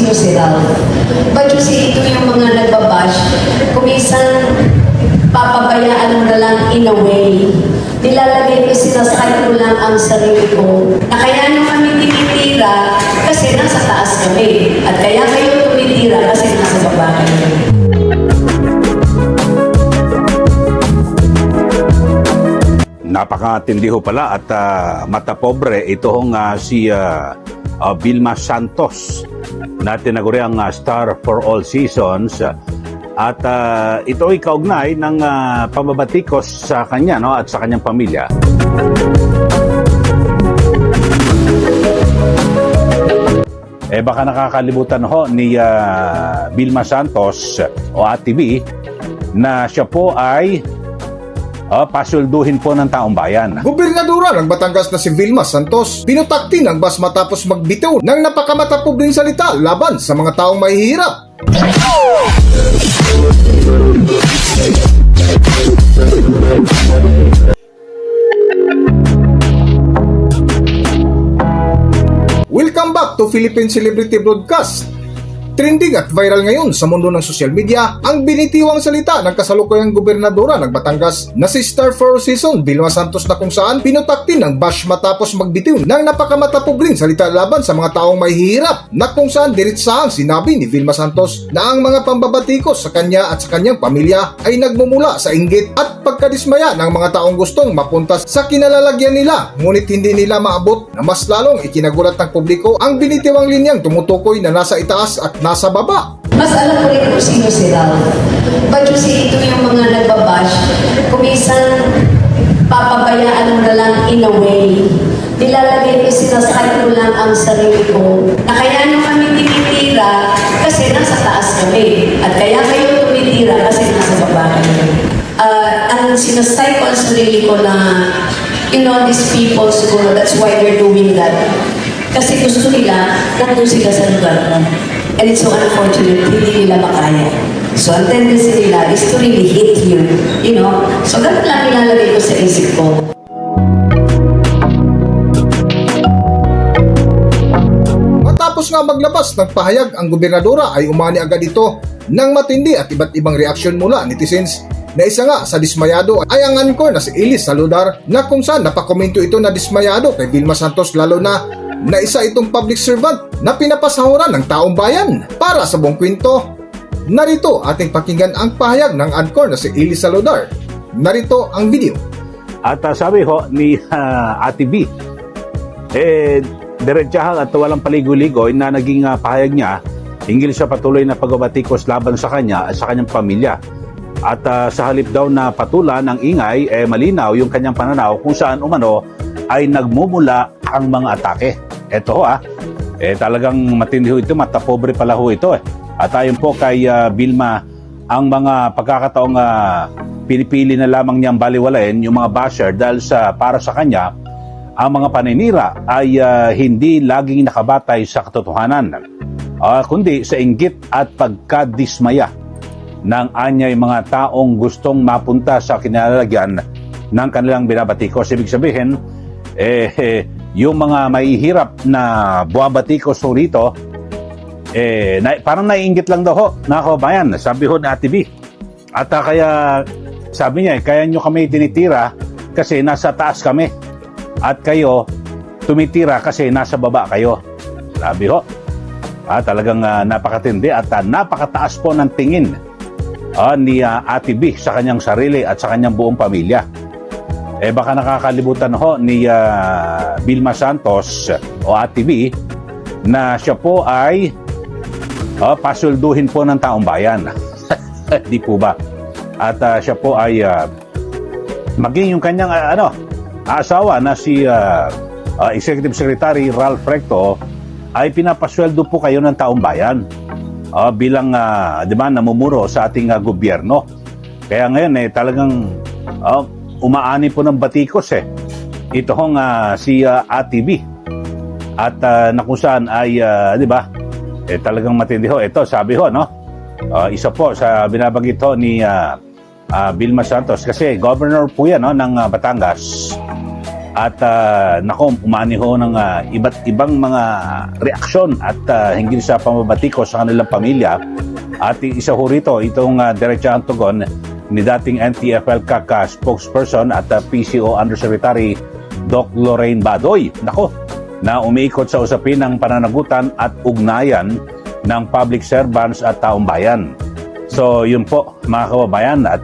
sino si Ralph. But you see, ito yung mga nagbabash, kumisan papabayaan mo na lang in a way. Nilalagay ko, sinasakay ko lang ang sarili ko. Na kaya nyo kami tinitira kasi nasa taas kami. At kaya kayo tumitira kasi nasa baba kayo. Napakatindi ho pala at matapobre itong si Vilma Santos na tinaguri ang Star for All Seasons at ito ay kaugnay ng pambabatikos sa kanya, no, at sa kanyang pamilya. Baka nakakalimutan ho ni Vilma Santos o Ate V na siya po ay pasulduhin po ng taong bayan. Gobernadora ng Batangas na si Vilma Santos pinutakti ng bus matapos magbitiw ng napakamatapubling salita laban sa mga taong mahihirap. Welcome back to Philippine Celebrity Broadcast. Trending at viral ngayon sa mundo ng social media ang binitiwang salita ng kasalukuyang gobernadora ng Batangas na si Star for Season Vilma Santos na kung saan pinutakti ng bash matapos magbitiw ng napakamatapubling salita laban sa mga taong mahihirap na kung saan diretsahang sinabi ni Vilma Santos na ang mga pambabatikos sa kanya at sa kanyang pamilya ay nagmumula sa inggit at pagkadismaya ng mga taong gustong mapunta sa kinalalagyan nila ngunit hindi nila maabot na mas lalong ikinagulat ng publiko ang binitiwang linyang tumutukoy na nasa itaas at nasa baba. Mas alam ko rin kung sino si Ralph. But you see, ito yung mga nagbabash, kumisan papabayaan mo na lang in a way. Nilalagay ko, sinasakay ko lang ang sarili ko. Na kaya nyo kami tinitira kasi nasa taas kami. At kaya kayo tumitira kasi nasa baba kayo. Ang sinasakay ko ang sarili ko na, you know, these people siguro, that's why they're doing that. Kasi gusto nila, nandun sila sa lugar mo. And it's so unfortunate, hindi nila makaya. So, ang tendency nila is to really hit you, you know? So, ganun lang nilalagay ko sa isip ko. Matapos nga maglabas ng pahayag ang gobernadora ay umani agad ito ng matindi at iba't ibang reaksyon mula netizens na isa nga sa dismayado ay ang anchor na si Elise Saludar na kung saan napakomento ito na dismayado kay Vilma Santos lalo na isa itong public servant na pinapasahuran ng taong bayan. Para sa buong kwento, narito ating pakinggan ang pahayag ng anchor na si Elise Saludar. Narito ang video. At sabi ho ni Ate B, diretsahang at walang paligoy-ligoy na naging pahayag niya hinggil sa patuloy na pagbabatikos laban sa kanya at sa kanyang pamilya. At sa halip daw na patulan ng ingay, malinaw yung kanyang pananaw kung saan umano ay nagmumula ang mga atake. Ito ho talagang matindi ho ito, matapobre pala ho ito At ayon po kay Vilma, ang mga pagkakataong pinipili na lamang niyang baliwalain yung mga basher dahil para sa kanya, ang mga paninira ay hindi laging nakabatay sa katotohanan, kundi sa inggit at pagkadismaya ng anyay mga taong gustong mapunta sa kinalalagyan ng kanilang binabatikos. Ibig sabihin, yung mga mahihirap na buwabatikos ho rito, parang naiinggit lang daw ho, na kabayan, sabi ho ni Ate B. At kaya sabi niya, kaya nyo kami tinitira kasi nasa taas kami. At kayo tumitira kasi nasa baba kayo. Sabi ho. Talagang napakatindi at napakataas po ng tingin ni Ate B sa kanyang sarili at sa kanyang buong pamilya. Baka nakakalimutan ho ni Vilma Santos o Ate B na siya po ay pasulduhin po ng taong bayan. Di po ba? At siya po ay maging yung kanyang asawa na si Executive Secretary Ralph Recto ay pinapasweldo po kayo ng taong bayan bilang di ba, namumuro sa ating gobyerno. Kaya ngayon talagang umaani po ng batikos ito hong si Ate B. At na kung saan ay di ba talagang matindi ho. Ito sabi ho, no, isa po sa binabanggit ho ni Vilma Santos kasi governor po yan, no, ng Batangas. At umani ho ng iba't ibang mga reaksyon at hinggil sa pambabatikos sa kanilang pamilya. At isa ho rito, itong diretsahang tugon ni dating NTFL-CAC spokesperson at PCO Undersecretary Doc Lorraine Badoy. Na umiikot sa usapin ng pananagutan at ugnayan ng public servants at taong bayan. So yun po mga kababayan, at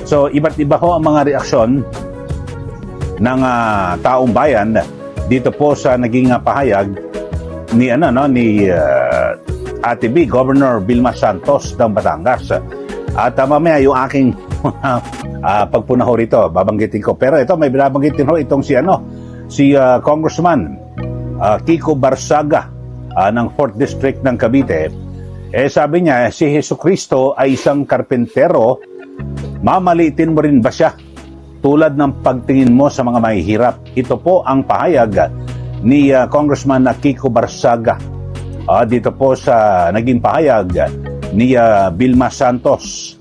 so iba't iba ho ang mga reaksyon ng taong bayan dito po sa naging pahayag ni Ate B, Governor Vilma Santos ng Batangas. At mamaya yung aking pagpuna ho rito, babanggitin ko. Pero ito, may binabanggitin ho itong si Congressman Kiko Barsaga ng 4th District ng Cavite. Sabi niya, si Jesucristo ay isang karpentero, mamaliitin mo rin ba siya tulad ng pagtingin mo sa mga mahihirap? Ito po ang pahayag ni Congressman Kiko Barsaga dito po sa naging pahayag ni Vilma Santos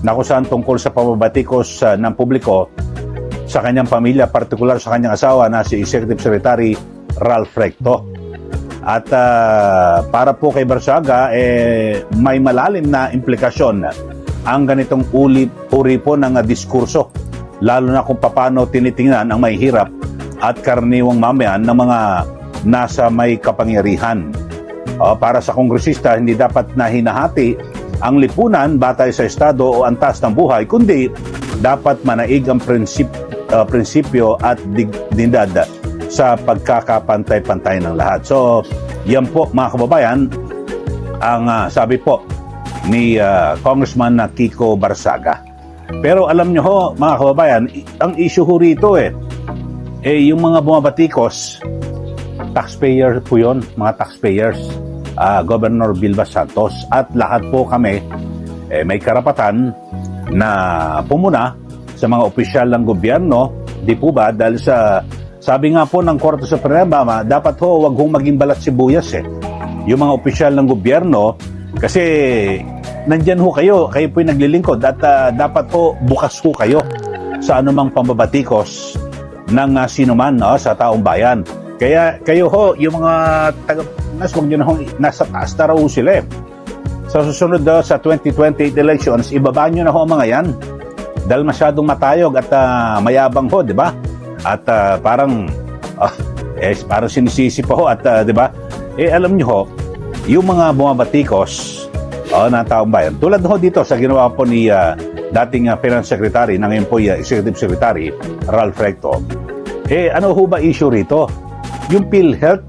na kung saan tungkol sa pambabatikos ng publiko sa kanyang pamilya, partikular sa kanyang asawa na si Executive Secretary Ralph Recto. At para po kay Barsaga, may malalim na implikasyon ang ganitong uri po ng diskurso, lalo na kung paano tinitingnan ang mahihirap at karaniwang mamayan ng mga nasa may kapangyarihan. Para sa kongresista, hindi dapat na hinahati ang lipunan batay sa estado o antas ng buhay, kundi dapat manaig ang prinsipyo at dignidad sa pagkakapantay-pantay ng lahat. So, yan po mga kababayan ang sabi po ni Congressman Kiko Barsaga. Pero alam nyo ho mga kababayan, ang issue ho rito yung mga bumabatikos, taxpayer po yun, mga taxpayers, Governor Vilma Santos, at lahat po kami may karapatan na pumuna sa mga opisyal ng gobyerno, di po ba? Dahil sabi nga po ng Korte Suprema, dapat ho wag hong maging balat sibuyas yung mga opisyal ng gobyerno, kasi nandyan ho kayo po yung naglilingkod, at dapat ho bukas ho kayo sa anumang pambabatikos ng sinuman sa taong bayan. Kaya kayo ho, yung mga huwag nyo na ho, nasa taas na raw sila Sa susunod sa 2028 elections, ibaba nyo na ho ang mga yan. Dahil masyadong matayog at mayabang ho, di ba? At parang sinisisi pa ho, at di ba? Alam nyo ho, yung mga bumabatikos na taong bayan, tulad ho dito sa ginawa po ni dating Finance Secretary, na ngayon po Executive Secretary Ralph Recto. Ano ho ba issue rito? Yung PhilHealth.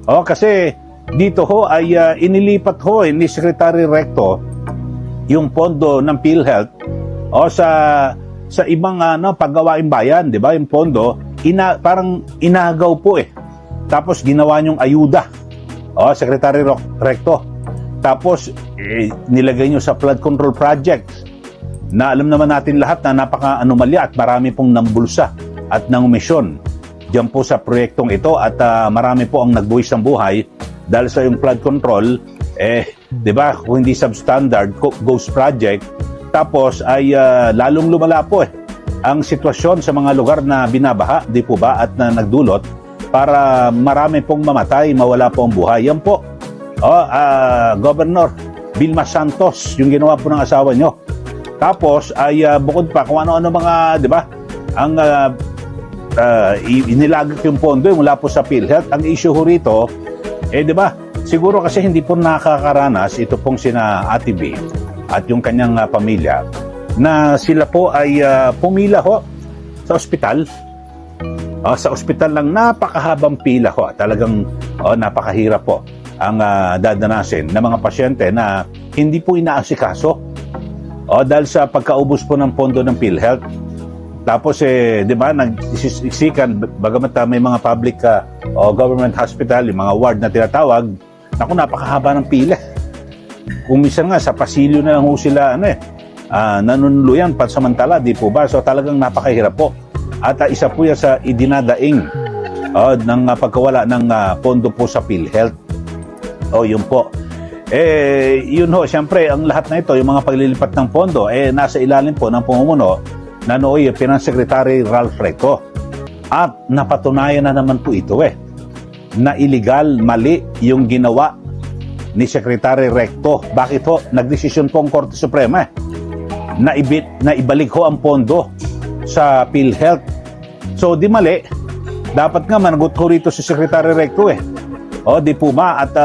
Kasi dito ho ay inilipat ho ni Secretary Recto yung pondo ng PhilHealth sa ibang paggawaing bayan, di ba? Yung pondo parang inagaw po Tapos ginawa niyong ayuda. Secretary Recto. Tapos nilagay niyo sa flood control project na alam naman natin lahat na napaka-anomalya at marami pong nambulsa at nangumisyon diyan po sa proyektong ito, at marami po ang nagbuwis ng buhay dahil sa yung flood control, di ba, kung hindi substandard, ghost project. Tapos ay lalong lumala po ang sitwasyon sa mga lugar na binabaha, di po ba, at na nagdulot para marami pong mamatay, mawala po ang buhay. Yan po, Governor Vilma Santos, yung ginawa po ng asawa nyo. Tapos ay bukod pa kung ano-ano mga, di ba, ang inilagak yung pondo mula po sa PhilHealth. Ang issue ho rito, di ba, siguro kasi hindi po nakakaranas ito pong sina Ate B at yung kanyang pamilya na sila po ay pumila ho sa ospital. Sa ospital lang, napakahabang pila ho. Talagang napakahirap po ang dadanasin ng mga pasyente na hindi po inaasikaso dahil sa pagkaubos po ng pondo ng PhilHealth. Tapos di ba, nagsisikan, bagamat may mga public government hospital, yung mga ward na tinatawag, naku, napakahaba ng pila. Kung minsan nga sa pasilyo na lang ho sila nanunuluyan pansamantala, di po ba? So talagang napakahirap po. At isa po yan sa idinadaing ng pagkawala ng pondo po sa PhilHealth. Yun po. Yun ho, siyempre, ang lahat na ito, yung mga paglilipat ng pondo, nasa ilalim po ng pamumuno na nooy Finance Secretary Ralph Recto. At napatunayan na naman po ito na illegal, mali yung ginawa ni Secretary Recto. Bakit ho? Nagdesisyon po ang Korte Suprema na ibalik ho ang pondo sa PhilHealth. So di mali, dapat nga managot ho rito si Secretary Recto O di po ba? At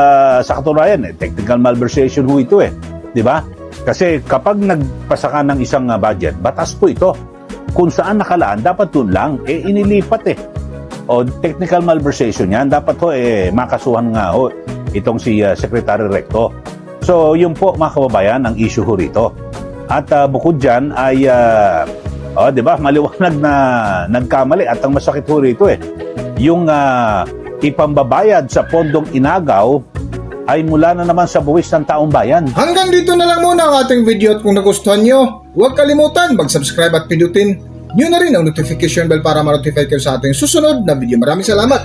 sa katunayan, technical malversation ho ito di ba? Kasi kapag nagpasa ka ng isang budget, batas po ito. Kung saan nakalaan, dapat dun lang, inilipat O technical malversation yan, dapat ho makasuhan nga ho itong si Secretary Recto. So yun po mga kababayan ang issue ho rito. At bukod dyan ay, di ba, maliwanag na nagkamali at ang masakit ho rito yung ipambabayad sa pondong inagaw ay mula na naman sa buwis ng taong bayan. Hanggang dito na lang muna ang ating video at kung nagustuhan nyo, huwag kalimutan mag-subscribe at pindutin nyo na rin ang notification bell para ma-notify kayo sa ating susunod na video. Maraming salamat!